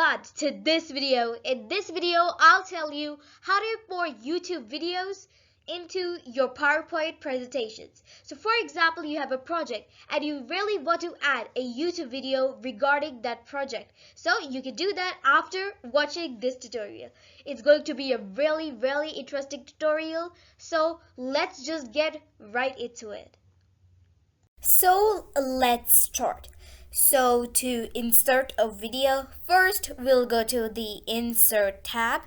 God to this video. In this video, I'll tell you how to import YouTube videos into your PowerPoint presentations. So for example, you have a project and you really want to add a YouTube video regarding that project. So you can do that after watching this tutorial. It's going to be a really interesting tutorial. So let's just get right into it. So let's start. So to insert a video, first we'll go to the Insert tab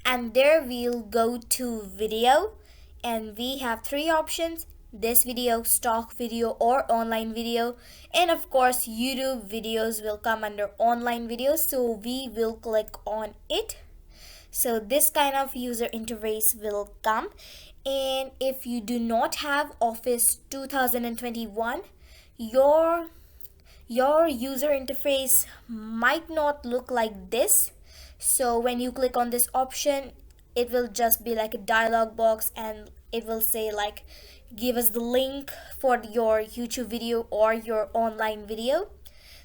and there we'll go to Video, and we have three options: this video, stock video, or online video. And of course YouTube videos will come under online videos, so we will click on it. So this kind of user interface will come, and if you do not have Office 2021, your user interface might not look like this. So when you click on this option, it will just be like a dialog box and it will say like, give us the link for your YouTube video or your online video.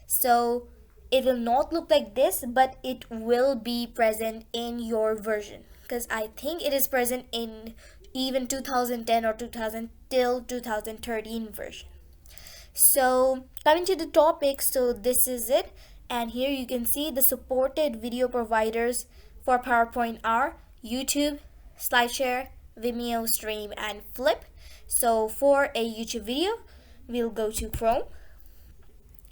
So it will not look like this, but it will be present in your version, because I think it is present in even 2010 or 2000 till 2013 version. So coming to the topic, so this is it, and here you can see the supported video providers for PowerPoint are YouTube, SlideShare, Vimeo, Stream, and Flip. So for a YouTube video, we'll go to Chrome,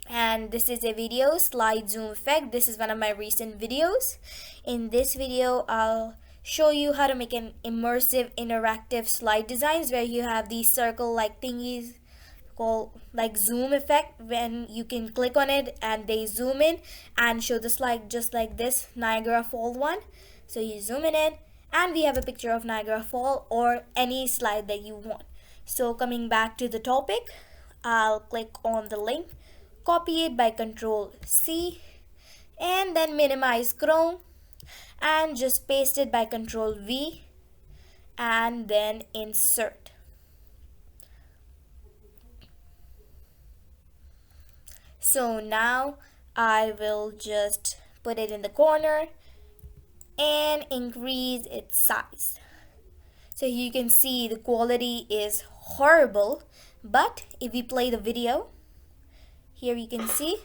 and this is a video slide zoom effect. This is one of my recent videos. In this video, I'll show you how to make an immersive interactive slide designs where you have these circle like thingies called like zoom effect, when you can click on it and they zoom in and show the slide just like this Niagara Fall one. So you zoom in it and we have a picture of Niagara Fall or any slide that you want. So coming back to the topic, I'll click on the link, copy it by Control C, and then minimize Chrome and just paste it by Control V and then insert. So now I will just put it in the corner and increase its size. So you can see the quality is horrible, but if we play the video, here you can see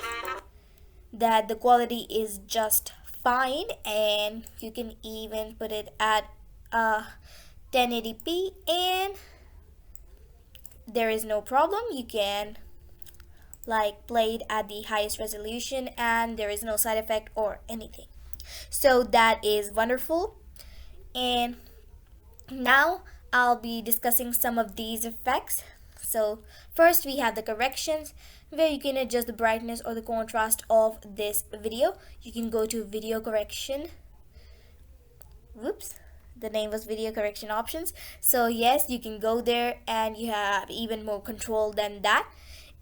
that the quality is just fine, and you can even put it at 1080p and there is no problem. You can like play it at the highest resolution and there is no side effect or anything. So that is wonderful. And now I'll be discussing some of these effects. So first we have the corrections, where you can adjust the brightness or the contrast of this video. You can go to video correction. Whoops, the name was video correction options. So yes, you can go there and you have even more control than that.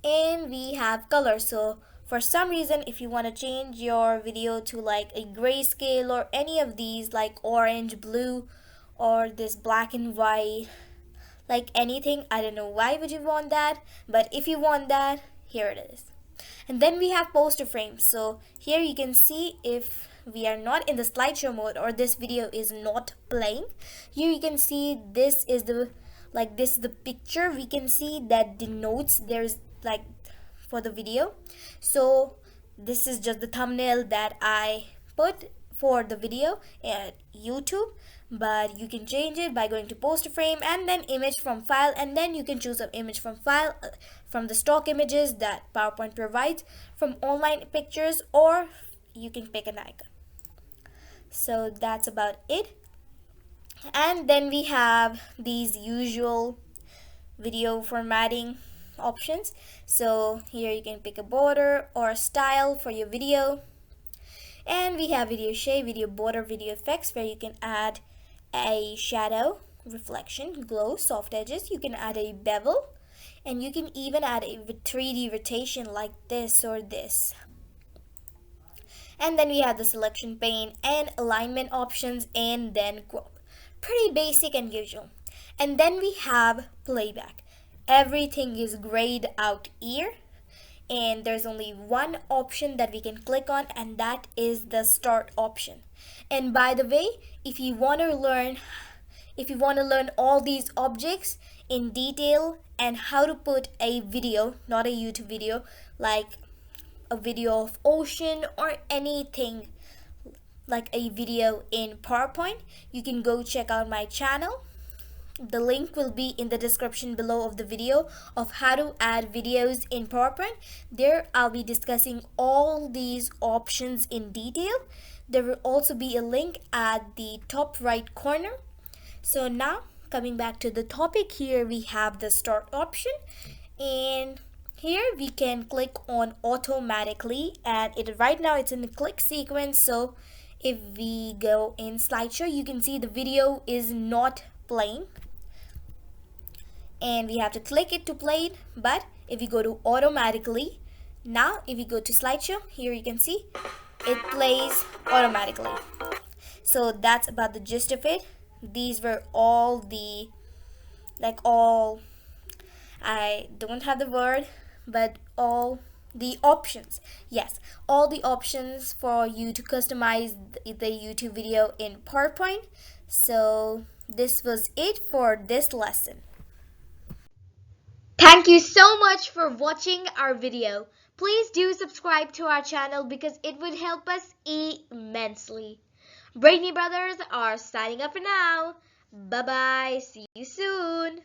And we have color. So for some reason, if you want to change your video to like a grayscale or any of these like orange, blue, or this black and white, like anything, I don't know why would you want that, but if you want that, here it is. And then we have poster frames. So here you can see if we are not in the slideshow mode or this video is not playing, here you can see this is the picture we can see that denotes there's like for the video. So this is just the thumbnail that I put for the video at YouTube, but you can change it by going to poster frame and then image from file, and then you can choose an image from file from the stock images that PowerPoint provides, from online pictures, or you can pick an icon. So that's about it. And then we have these usual video formatting options. So here you can pick a border or a style for your video, and we have video shade, video border, video effects, where you can add a shadow, reflection, glow, soft edges. You can add a bevel, and you can even add a 3D rotation like this or this. And then we have the selection pane and alignment options, and then crop. Pretty basic and usual. And then we have playback. Everything is grayed out here, and there's only one option that we can click on, and that is the start option. And by the way, if you want to learn all these objects in detail and how to put a video, not a YouTube video, like a video of ocean or anything like a video in PowerPoint, you can go check out my channel. The link will be in the description below of the video of how to add videos in PowerPoint. There I'll be discussing all these options in detail. There will also be a link at the top right corner. So now coming back to the topic, here we have the start option, and here we can click on automatically, and right now it's in the click sequence. So if we go in slideshow, you can see the video is not playing and we have to click it to play it. But if we go to automatically, now if we go to slideshow, here you can see it plays automatically. So that's about the gist of it. These were all the I don't have the word, but all the options. Yes, all the options for you to customize the YouTube video in PowerPoint. So this was it for this lesson. Thank you so much for watching our video. Please do subscribe to our channel because it would help us immensely. Brainy Brothers are signing up for now. Bye bye. See you soon.